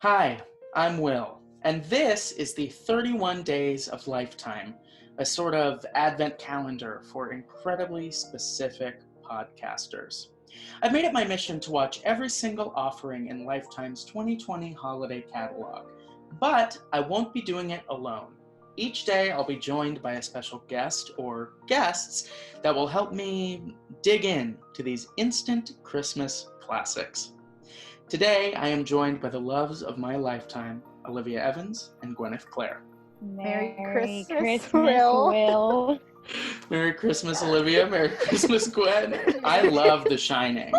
Hi, I'm Will, and this is the 31 Days of Lifetime, a sort of advent calendar for incredibly specific podcasters. I've made it my mission to watch every single offering in Lifetime's 2020 holiday catalog, but I won't be doing it alone. Each day I'll be joined by a special guest or guests that will help me dig in to these instant Christmas classics. Today, I am joined by the loves of my lifetime, Olivia Evans and Gwyneth Clare. Merry Christmas, Will. Merry Christmas, Olivia. Merry Christmas, Gwyn. I love The Shining.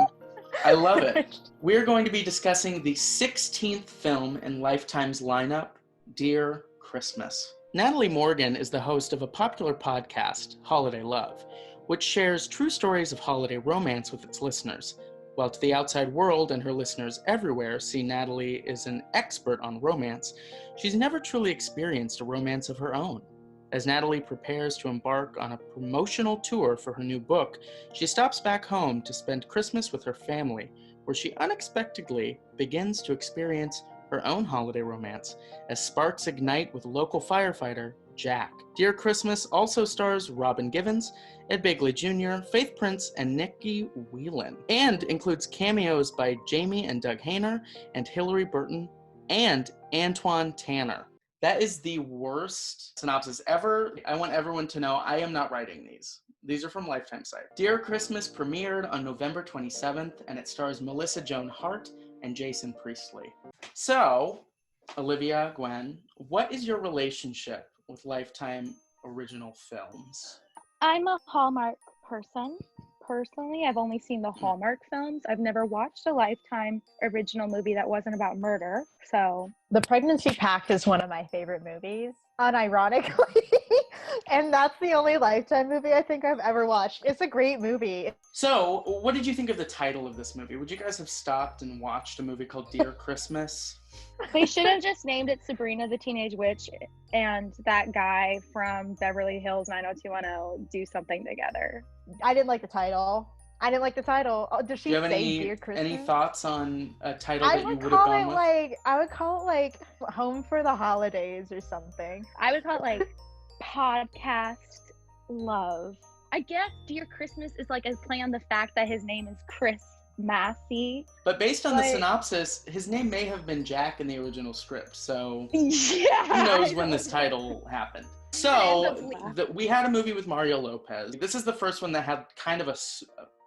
I love it. We're going to be discussing the 16th film in Lifetime's lineup, Dear Christmas. Natalie Morgan is the host of a popular podcast, Holiday Love, which shares true stories of holiday romance with its listeners. While to the outside world and her listeners everywhere see Natalie as an expert on romance, she's never truly experienced a romance of her own. As Natalie prepares to embark on a promotional tour for her new book, she stops back home to spend Christmas with her family, where she unexpectedly begins to experience her own holiday romance as sparks ignite with local firefighter Jack. Dear Christmas also stars Robin Givens, Ed Begley Jr., Faith Prince, and Nikki Whelan, and includes cameos by Jamie and Doug Hayner, and Hilary Burton, and Antoine Tanner. That is the worst synopsis ever. I want everyone to know I am not writing these. These are from Lifetime site. Dear Christmas premiered on November 27th, and it stars Melissa Joan Hart and Jason Priestley. So, Olivia, Gwyn, what is your relationship with Lifetime original films? I'm a Hallmark person. Personally, I've only seen the Hallmark films. I've never watched a Lifetime original movie that wasn't about murder. So, The Pregnancy Pact is one of my favorite movies, unironically. And that's the only Lifetime movie I think I've ever watched. It's a great movie. So, what did you think of the title of this movie? Would you guys have stopped and watched a movie called Dear Christmas? they should have just named it Sabrina the Teenage Witch and that guy from Beverly Hills 90210 do something together. I didn't like the title. Oh, does she Do you have say Dear Christmas? any thoughts on a title that you would have call gone it with? I would call it like Home for the Holidays or something. I would call it like Podcast Love. I guess Dear Christmas is like a play on the fact that his name is Chrismassy. But based on the synopsis, his name may have been Jack in the original script, so yeah, who knows when this title happened. So, we had a movie with Mario Lopez. This is the first one that had kind of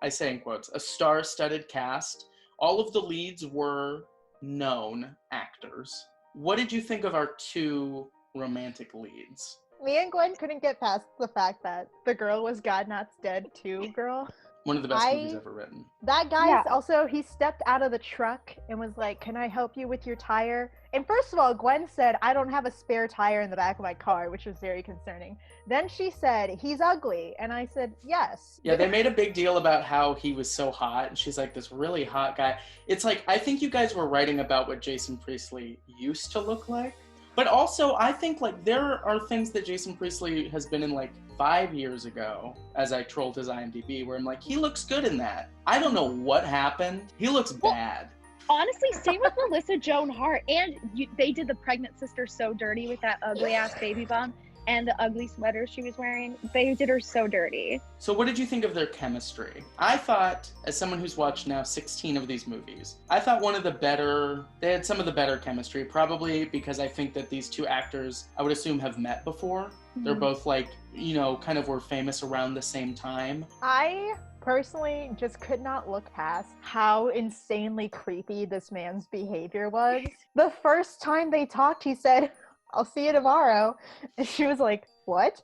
I say in quotes, a star-studded cast. All of the leads were known actors. What did you think of our two romantic leads? Me and Gwen couldn't get past the fact that the girl was God Not's Dead 2 girl. One of the best movies ever written. That guy also, he stepped out of the truck and was like, can I help you with your tire? And first of all, Gwen said, I don't have a spare tire in the back of my car, which was very concerning. Then she said, he's ugly. And I said, yes. Yeah, they made a big deal about how he was so hot. And she's like, this really hot guy. It's like, I think you guys were writing about what Jason Priestley used to look like. But also, I think like there are things that Jason Priestley has been in like 5 years ago, as I trolled his IMDb, where I'm like, he looks good in that. I don't know what happened. He looks bad. Honestly, same with Melissa Joan Hart. And they did the pregnant sister so dirty with that ugly ass baby bump and the ugly sweater she was wearing. They did her so dirty. So what did you think of their chemistry? I thought, as someone who's watched now 16 of these movies, I thought they had some of the better chemistry, probably because I think that these two actors, I would assume, have met before. Mm-hmm. They're both like, kind of were famous around the same time. I personally just could not look past how insanely creepy this man's behavior was. The first time they talked, he said, I'll see you tomorrow. And she was like, what?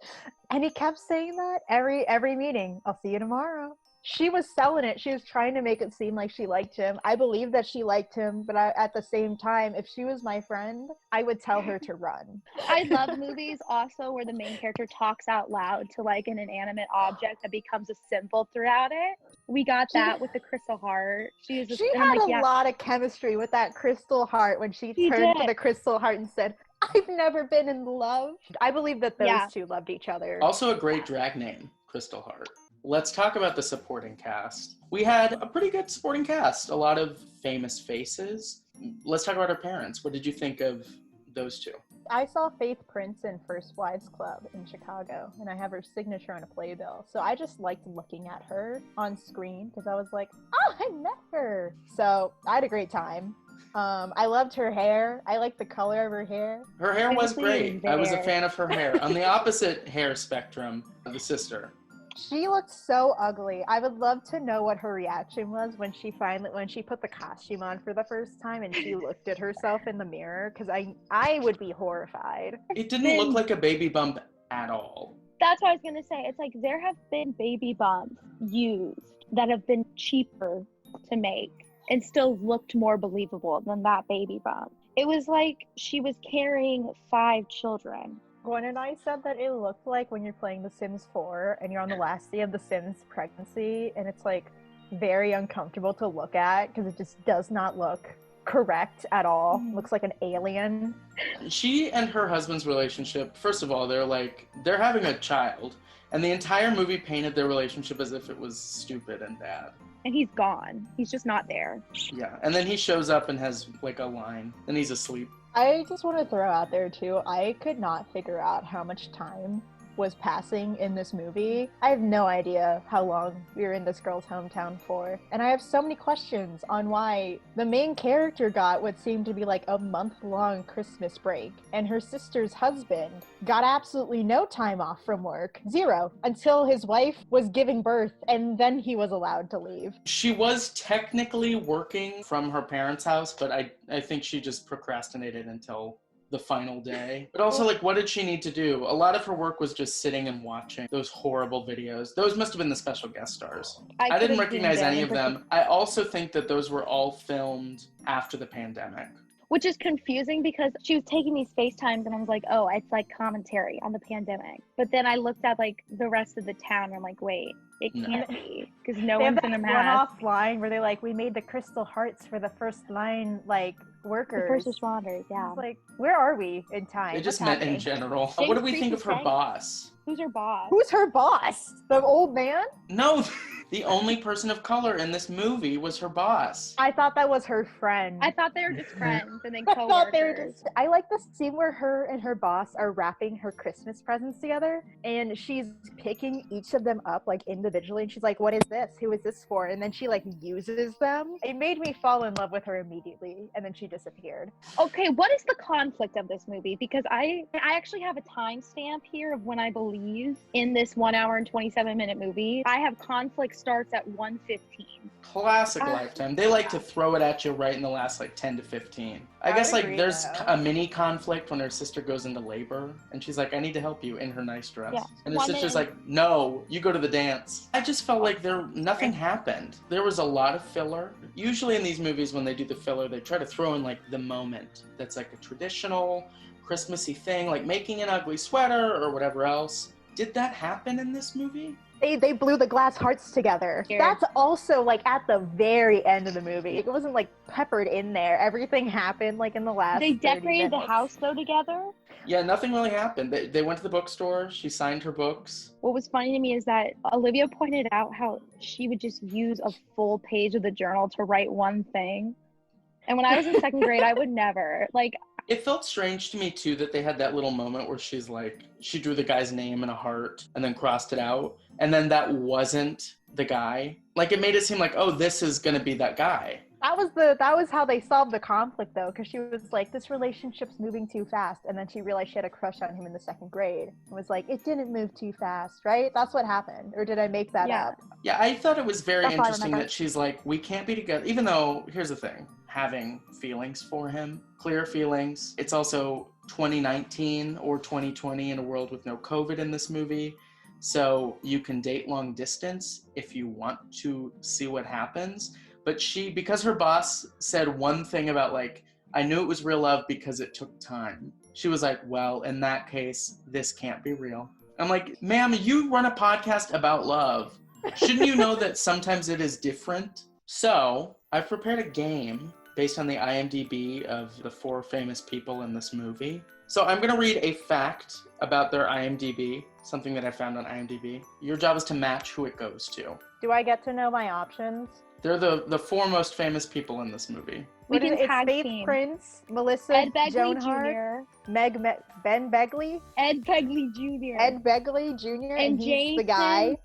And he kept saying that every meeting. I'll see you tomorrow. She was selling it. She was trying to make it seem like she liked him. I believe that she liked him, but at the same time, if she was my friend, I would tell her to run. I love movies also where the main character talks out loud to like an inanimate object that becomes a symbol throughout it. We got that with the Crystal Heart. She had a lot of chemistry with that Crystal Heart when she turned to the Crystal Heart and said, I've never been in love. I believe that those two loved each other. Also a great drag name, Crystal Heart. let's talk about the supporting cast. We had a pretty good supporting cast, a lot of famous faces. Let's talk about our parents. What did you think of those two? I saw Faith Prince in First Wives Club in Chicago, and I have her signature on a playbill. So I just liked looking at her on screen because I was like, oh, I met her. So I had a great time. I loved her hair. I liked the color of her hair. Her hair was great. I was a fan of her hair. On the opposite hair spectrum, the sister. She looked so ugly. I would love to know what her reaction was when she put the costume on for the first time and she looked at herself in the mirror, because I would be horrified. It didn't look like a baby bump at all. That's what I was going to say. It's like there have been baby bumps used that have been cheaper to make and still looked more believable than that baby bump. It was like she was carrying 5 children. Gwyn and I said that it looked like when you're playing The Sims 4 and you're on the last day of The Sims pregnancy, and it's like very uncomfortable to look at because it just does not look correct at all. Looks like an alien. She and her husband's relationship, first of all, they're having a child, and the entire movie painted their relationship as if it was stupid and bad. And he's gone. He's just not there. Yeah, and then he shows up and has like a line, then he's asleep. I just want to throw out there too, I could not figure out how much time was passing in this movie. I have no idea how long we were in this girl's hometown for. And I have so many questions on why the main character got what seemed to be like a month-long Christmas break, and her sister's husband got absolutely no time off from work. 0. Until his wife was giving birth, and then he was allowed to leave. She was technically working from her parents' house, but I think she just procrastinated until the final day. But also, like, what did she need to do? A lot of her work was just sitting and watching those horrible videos. Those must have been the special guest stars. I didn't recognize any of them. I also think that those were all filmed after the pandemic. Which is confusing because she was taking these FaceTimes and I was like, oh, it's like commentary on the pandemic. But then I looked at like the rest of the town and I'm like, wait, it can't be because no one's in a mask. One-off line where they're like, we made the crystal hearts for the first line, like, workers. The first responders, yeah. It's like, where are we in time? They just meant in general. James What do we think of her Priest is boss? Who's her boss? Who's her boss? The old man? No, the only person of color in this movie was her boss. I thought that was her friend. I thought they were just friends and then I coworkers. thought they were just. I like the scene where her and her boss are wrapping her Christmas presents together, and she's picking each of them up like individually, and she's like, "What is this? Who is this for?" And then she like uses them. It made me fall in love with her immediately, and then she disappeared. Okay, what is the conflict of this movie? Because I actually have a timestamp here of when I believe in this 1 hour and 27-minute movie. I have conflict starts at 1:15. Classic Lifetime. They like to throw it at you right in the last like 10 to 15. I guess like agree, there's though. a mini conflict when her sister goes into labor and she's like, I need to help you, in her nice dress. Yeah. And her sister's like, no, you go to the dance. I just felt like nothing happened. There was a lot of filler. Usually in these movies when they do the filler, they try to throw in like the moment that's like a traditional Christmassy thing, like making an ugly sweater or whatever else. Did that happen in this movie? They blew the glass hearts together. Here. That's also like at the very end of the movie. It wasn't like peppered in there. Everything happened like in the last. They 30 decorated the minutes. house though together. Yeah, nothing really happened. They went to the bookstore. She signed her books. What was funny to me is that Olivia pointed out how she would just use a full page of the journal to write one thing. And when I was in second grade, I would never. Like, It felt strange to me too that they had that little moment where she's like, she drew the guy's name in a heart and then crossed it out. And then that wasn't the guy. Like it made it seem like, oh, this is going to be that guy. That was how they solved the conflict though, because she was like, this relationship's moving too fast, and then she realized she had a crush on him in the second grade. It was like, it didn't move too fast, right? That's what happened. Or did I make that up? Yeah, I thought it was very That's all I interesting remember. that she's like, we can't be together. Even though, here's the thing, having feelings for him, clear feelings. It's also 2019 or 2020 in a world with no COVID in this movie. So you can date long distance if you want to see what happens. But because her boss said one thing about like, I knew it was real love because it took time. She was like, well, in that case, this can't be real. I'm like, ma'am, you run a podcast about love. Shouldn't you know that sometimes it is different? So I've prepared a game based on the IMDb of the 4 famous people in this movie. So I'm going to read a fact about their IMDb, something that I found on IMDb. Your job is to match who it goes to. Do I get to know my options? They're the 4 most famous people in this movie. We can It's tag Faith team. Prince, Melissa Ed Begley Joan Hart, Jr. Ben Begley, Ed Begley Jr. Ed Begley Jr. and he's Jason the guy.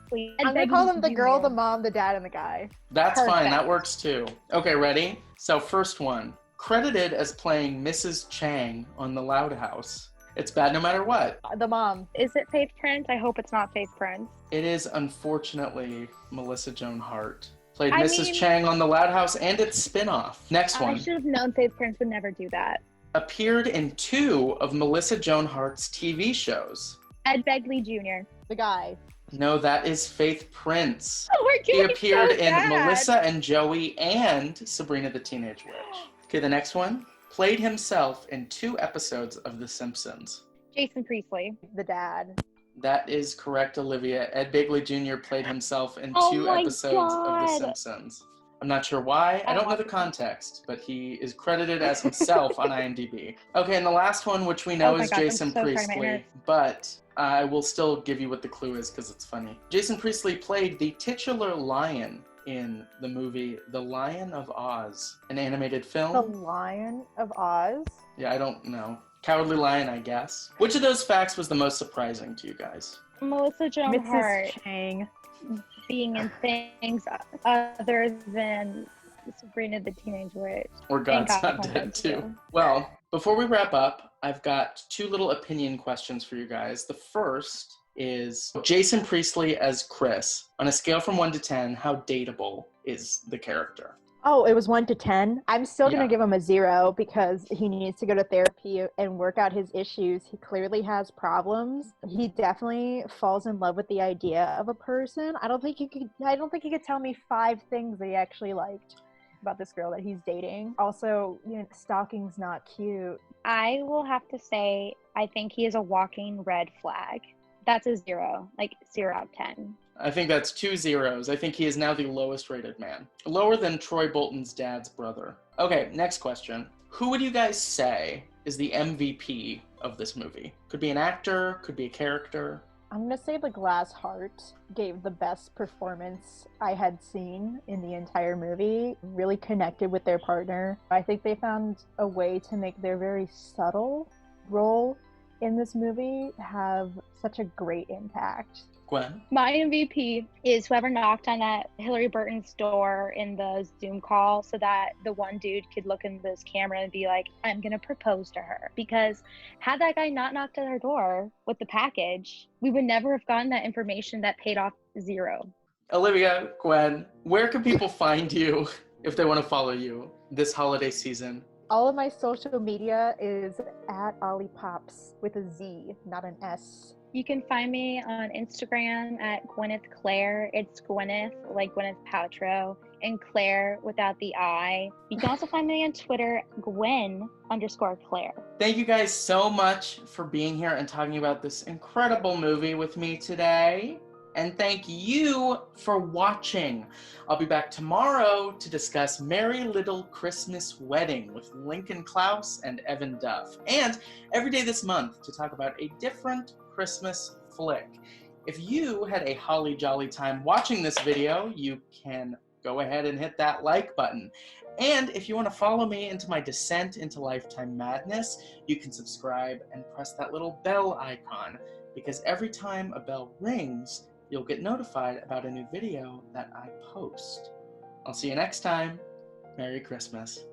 Priestley. I'm gonna call them the girl, the mom, the dad, and the guy. That's fine. That Perfect. works too. Okay, ready? So first one. Credited as playing Mrs. Chang on The Loud House. It's bad no matter what. The mom. Is it Faith Prince? I hope it's not Faith Prince. It is unfortunately Melissa Joan Hart. Played I Mrs. mean- Chang on The Loud House and its spin-off. Next I one. should have known Faith Prince would never do that. Appeared in 2 of Melissa Joan Hart's TV shows. Ed Begley Jr. The guy. No, that is Faith Prince. Oh, we're He doing appeared so in bad. Melissa and Joey and Sabrina the Teenage Witch. Okay, the next one. Played himself in 2 episodes of The Simpsons. Jason Priestley. The dad. That is correct, Olivia. Ed Begley Jr. played himself in Oh 2 my episodes of The God. Simpsons. I'm not sure why. I don't know the context, but he is credited as himself on IMDb. Okay, and the last one, which we know Oh my is God, I'm Jason so sorry, my Priestley, nerves. but I will still give you what the clue is because it's funny. Jason Priestley played the titular lion in the movie The Lion of Oz, an animated film. The Lion of Oz. Yeah, I don't know. Cowardly Lion, I guess. Which of those facts was the most surprising to you guys? Melissa Joan Mrs. Hart Chang. being in things other than Sabrina the Teenage Witch. Or God's Thank God Not for Dead that, too. too. Well, before we wrap up, I've got 2 little opinion questions for you guys. The first is Jason Priestley as Chris. On a scale from 1 to 10, how dateable is the character? Oh, it was 1 to 10. I'm still Yeah. gonna give him a 0 because he needs to go to therapy and work out his issues. He clearly has problems. He definitely falls in love with the idea of a person. I don't think he could tell me 5 things that he actually liked about this girl that he's dating. Also, stalking's not cute. I will have to say, I think he is a walking red flag. That's a 0, like 0 out of 10. I think that's 2 zeros. I think he is now the lowest rated man. Lower than Troy Bolton's dad's brother. Okay, next question. Who would you guys say is the MVP of this movie? Could be an actor, could be a character. I'm gonna say the Glass Heart gave the best performance I had seen in the entire movie. Really connected with their partner. I think they found a way to make their very subtle role in this movie have such a great impact. Gwen? My MVP is whoever knocked on that Hillary Burton's door in the Zoom call so that the one dude could look in this camera and be like, I'm going to propose to her. Because had that guy not knocked at her door with the package, we would never have gotten that information that paid off 0. Olivia, Gwen, where can people find you if they want to follow you this holiday season? All of my social media is at Ollipops with a Z, not an S. You can find me on Instagram at Gwyneth Clare. It's Gwyneth, like Gwyneth Paltrow, and Claire without the I. You can also find me on Twitter, Gwen_Claire. Thank you guys so much for being here and talking about this incredible movie with me today. And thank you for watching. I'll be back tomorrow to discuss Merry Little Christmas Wedding with Lincoln Klaus and Evan Duff. And every day this month to talk about a different Christmas flick. If you had a holly jolly time watching this video, you can go ahead and hit that like button. And if you want to follow me into my descent into Lifetime Madness, you can subscribe and press that little bell icon, because every time a bell rings, you'll get notified about a new video that I post. I'll see you next time. Merry Christmas.